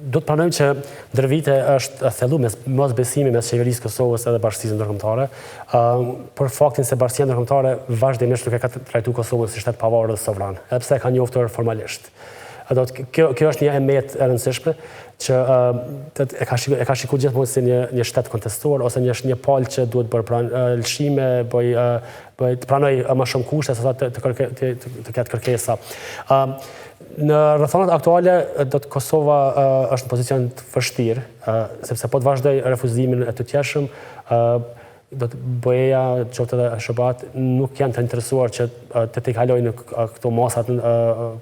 do të pranojmë që ndër vite është thellu mosbesimi mes qeverisë Kosovës edhe bashkësisë ndërkombëtare, për faktin se bashkësia ndërkombëtare vazhdimisht nuk e ka trajtuar Kosovën si shtet pavarur dhe sovran, edhe pse e ka njoftuar formalisht. Kjo është një emet e rëndësishme që e ka shikuar gjithmonë si një shtet kontestuar ose një palë që duhet bërë lëshime, të pranoj më shumë kushte sa të ketë kërkesa. Në rrethonat aktuale do të Kosova është në pozicion të vështirë, sepse po të vazhdoj refuzimin e të tjeshëm, do të BE-ja, qoftë edhe SHBA nuk janë të interesuar që të kalojnë këto masat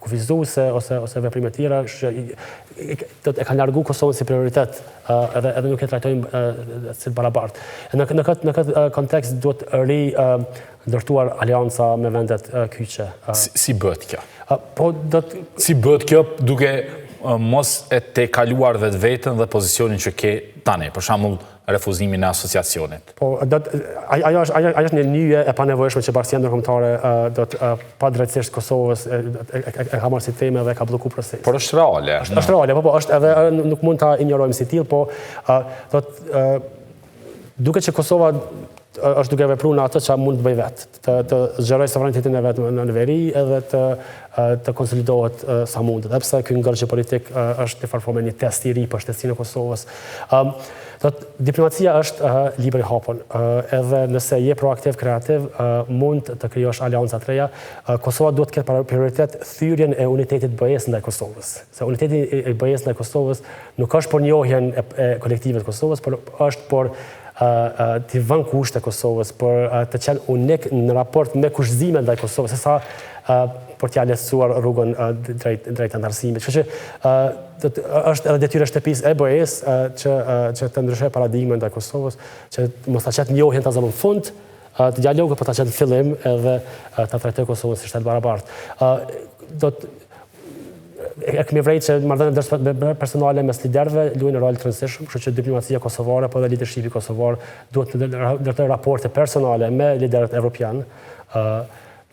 kufizuese ose veprime të tjera, e kanë largu Kosovën si prioritet edhe nuk e trajtojnë si barabartë. Në këtë kontekst duhet ndërtuar alianca me vendet kyçe. Si bëhet kjo? Si bëhet kjo duke mos e te kaluar vetën dhe pozicionin që ke tani, për shembull refuzimin e asociacionit? Ajo është një nyje e panevojshme që bashkësia ndërkombëtare do të padrejtësisht Kosovës e ka marrë si temë dhe ka bllokuar procesin. Por është reale. Është reale, po është edhe nuk mund ta injorojmë si tillë, po duket që Kosova është duke vepruar në atë që mund të bëjë vetë, të zgjerojë sovranitetin e vet në veri edhe të konsolidohet sa mundet. Edhe pse ky ngërgje politik është në farë një test i ri për shtetësinë e Kosovës. Diplomacia është libër i hapur, edhe nëse je proaktiv, kreativ, mund të krijosh alianca të reja. Kosova duhet të ketë prioritet thyrjen e unitetit BE-s ndaj Kosovës. Se uniteti i BE-s ndaj Kosovës nuk është për njohjen e kolektive të Kosovës, por është për të vënë kushte Kosovës, për të qenë unik në raport me kushtëzimet ndaj Kosovës, sesa për t'ja lehtësuar rrugën drejt antarësimit. Kështu që është edhe detyrë e shtëpisë e BE-s që të ndryshojë paradigmën ndaj Kosovës, që mos ta qetë njohjen ta zëvon fund të dialogut, por ta qetë fillim edhe ta trajtojë Kosovën si shtet barabartë. E kemi vrejtë që marrëdhëniet personale mes liderëve luajnë rol të rëndësishëm, kështu që diplomacia kosovare po edhe leadershipi kosovar duhet të ndërtojë raporte personale me liderët evropian.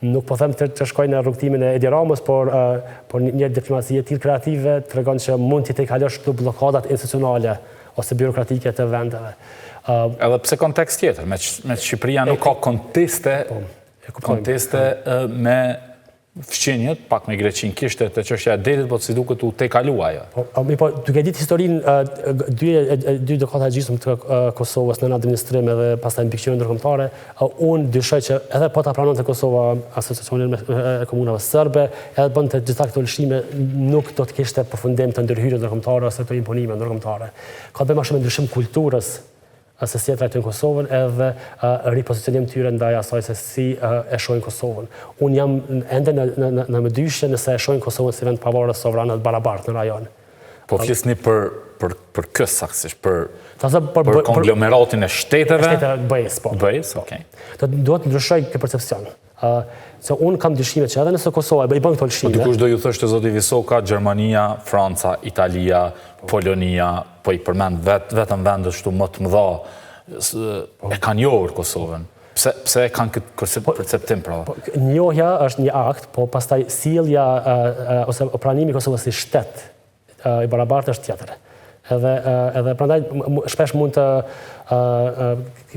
Nuk po them të shkojnë në rrugtimin e Edi Ramës, por një diplomaci e tillë kreative tregon që mund të kalosh këto bllokadat institucionale ose birokratike të vendeve. Edhe pse kontekst tjetër, me Shqipëria nuk ka konteste me fqinjet, pak me Greqinë kishte të çështja e detit, po si duket u te kalua ajo. Po duke ditë historinë dy dekada e gjysmë të Kosovës në administrim edhe pastaj në pikëqyrje ndërkombëtare, unë dyshoj që edhe po ta pranonte Kosova asociacionin e komunave serbe, edhe bënte gjitha këto lëshime, nuk do të kishte përfundim të ndërhyrjes ndërkombëtare ose të imponime ndërkombëtare. Ka të bëjë më shumë me ndryshim kulturës se si e trajtojnë Kosovën edhe ripozicionim tyre ndaj asaj se si e shohin Kosovën. Unë jam ende në mëdyshje nëse e shohin Kosovën si vend pavarur sovran dhe barabartë në rajon. Po flisni për kë saktësisht, për konglomeratin e shteteve? Shtete BE-s, po. BE-s, okej. Duhet të ndryshoj këtë percepcion. Se unë kam dyshime që edhe nëse Kosova i bën këto lëshime. Dikush do ju thoshte zoti Visoka, Gjermania, Franca, Italia, Polonia, po i përmend vetëm vendet shtu më të mëdha e kanë njohur Kosovën. Pse e kanë këtë perceptim pra? Njohja është një akt, po pastaj sjellja ose pranimi i Kosovës si shtet i barabartë është tjetër. Edhe prandaj shpesh mund të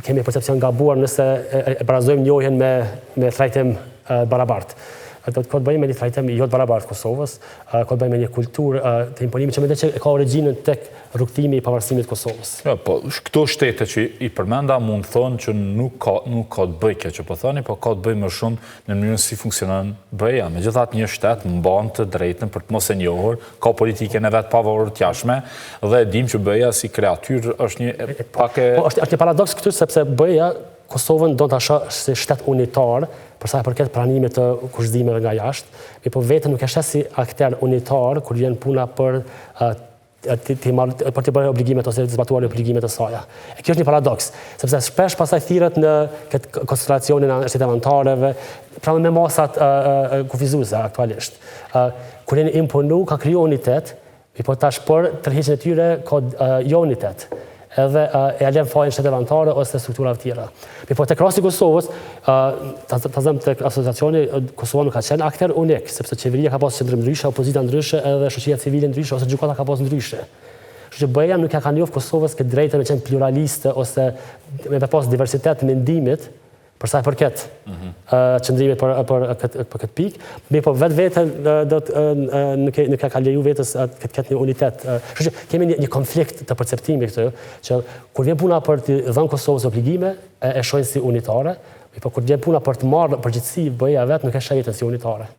kemi percepcion gabuar nëse e barazojmë njohjen me trajtim barabartë. Do të bëjmë me një trajtim jo të barabartë Kosovës, do të bëjmë me një kulturë të imponimit që mendoj që ka origjinën tek rrugtimi i pavarësimit të Kosovës. Po këto shtete që i përmenda mund thonë që nuk ka të bëjë kjo që po thoni, po ka të bëjë më shumë në mënyrën si funksionon BE-ja. Megjithatë një shtet mban të drejtën për të mos e njohur, ka politikën e vet pavarur të jashtme dhe e dim që BE-ja si kreatyrë është një pak e... Po është një paradoks këtu sepse BE-ja Kosovën do ta shoh si shtet unitar për sa i përket pranimit të kushtëzimeve nga jashtë, po vetëm nuk e sheh si aktor unitar kur vjen puna për të bërë obligimet ose të zbatuar obligimet e saj. Kjo është një paradoks, sepse shpesh pastaj thirret në këtë koncentracionin e shteteve anëtarëve, pra me masat kufizuese aktualisht. Kur janë imponu ka kriju unitet, po tash për tërheqjen e tyre ka jo unitet. Edhe e alen fajin shtetet anëtare ose strukturave tjera. Po tek rasti i Kosovës, ta them tek asociacioni, Kosova nuk ka qenë aktor unik, sepse qeveria ka pasur qendrë ndryshe, opozita ndryshe, edhe shoqëria civile ndryshe ose gjykata ka pasur ndryshe. Kështu që BE-ja nuk ka njoft Kosovës këtë drejtën me qenë pluraliste ose me pas diversitet mendimit për sa i përket qëndrimit për këtë pikë, mirë po vetë nuk ka leju vetës këtë një unitet. Kështu që kemi një konflikt të perceptimi këtë, që kur vjen puna për të dhënë Kosovës obligime, e shohin si unitare, por kur vjen puna për të marrë përgjegjësi BE-ja vetë, nuk e shohin vetën si unitare.